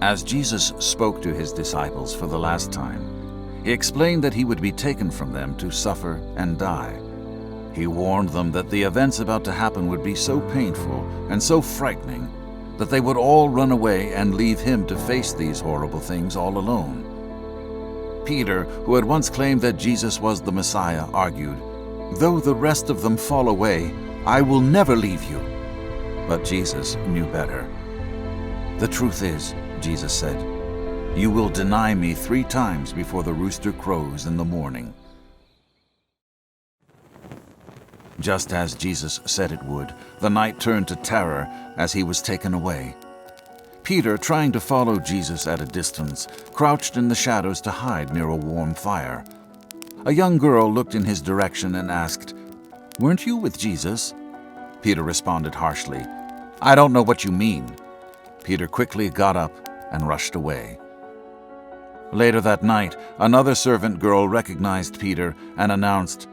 As Jesus spoke to his disciples for the last time, he explained that he would be taken from them to suffer and die. He warned them that the events about to happen would be so painful and so frightening that they would all run away and leave him to face these horrible things all alone. Peter, who had once claimed that Jesus was the Messiah, argued, "Though the rest of them fall away, I will never leave you." But Jesus knew better. "The truth is," Jesus said, "you will deny me 3 times before the rooster crows in the morning." Just as Jesus said it would, the night turned to terror as he was taken away. Peter, trying to follow Jesus at a distance, crouched in the shadows to hide near a warm fire. A young girl looked in his direction and asked, "Weren't you with Jesus?" Peter responded harshly, "I don't know what you mean." Peter quickly got up and rushed away. Later that night, another servant girl recognized Peter and announced,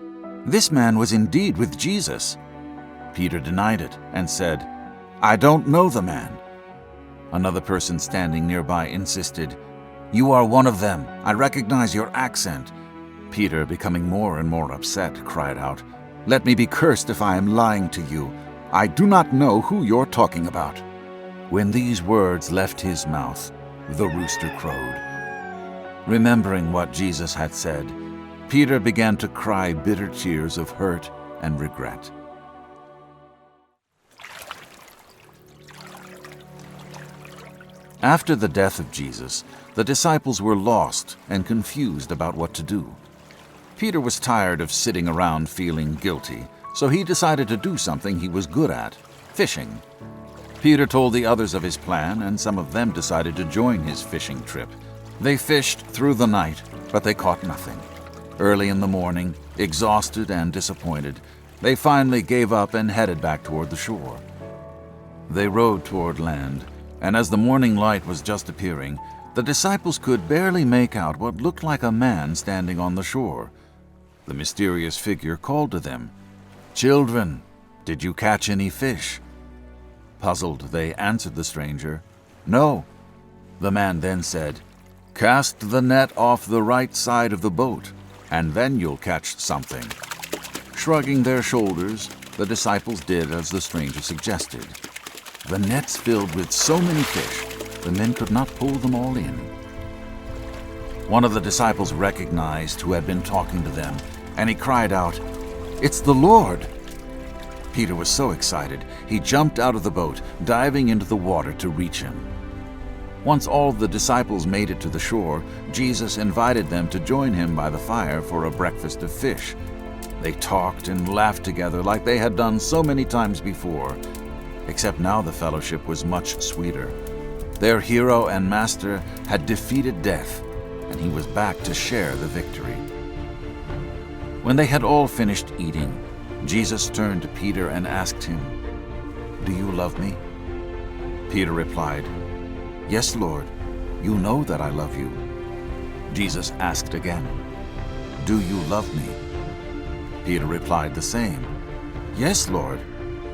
"This man was indeed with Jesus." Peter denied it and said, "I don't know the man." Another person standing nearby insisted, "You are one of them. I recognize your accent." Peter, becoming more and more upset, cried out, "Let me be cursed if I am lying to you. I do not know who you're talking about." When these words left his mouth, the rooster crowed. Remembering what Jesus had said, Peter began to cry bitter tears of hurt and regret. After the death of Jesus, the disciples were lost and confused about what to do. Peter was tired of sitting around feeling guilty, so he decided to do something he was good at, fishing. Peter told the others of his plan, and some of them decided to join his fishing trip. They fished through the night, but they caught nothing. Early in the morning, exhausted and disappointed, they finally gave up and headed back toward the shore. They rowed toward land, and as the morning light was just appearing, the disciples could barely make out what looked like a man standing on the shore. The mysterious figure called to them, "Children, did you catch any fish?" Puzzled, they answered the stranger, "No." The man then said, "Cast the net off the right side of the boat, and then you'll catch something." Shrugging their shoulders, the disciples did as the stranger suggested. The nets filled with so many fish, the men could not pull them all in. One of the disciples recognized who had been talking to them, and he cried out, "It's the Lord!" Peter was so excited, he jumped out of the boat, diving into the water to reach him. Once all the disciples made it to the shore, Jesus invited them to join him by the fire for a breakfast of fish. They talked and laughed together like they had done so many times before, except now the fellowship was much sweeter. Their hero and master had defeated death, and he was back to share the victory. When they had all finished eating, Jesus turned to Peter and asked him, "Do you love me?" Peter replied, "Yes, Lord, you know that I love you." Jesus asked again, "Do you love me?" Peter replied the same, "Yes, Lord,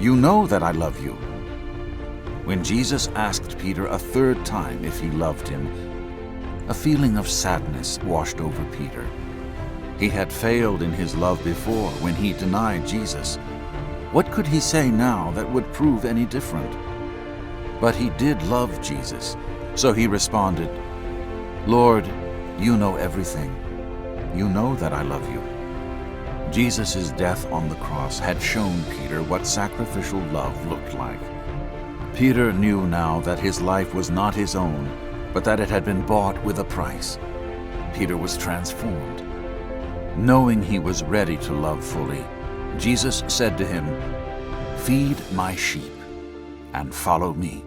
you know that I love you." When Jesus asked Peter a 3rd time if he loved him, a feeling of sadness washed over Peter. He had failed in his love before when he denied Jesus. What could he say now that would prove any different? But he did love Jesus, so he responded, "Lord, you know everything. You know that I love you." Jesus' death on the cross had shown Peter what sacrificial love looked like. Peter knew now that his life was not his own, but that it had been bought with a price. Peter was transformed. Knowing he was ready to love fully, Jesus said to him, "Feed my sheep and follow me."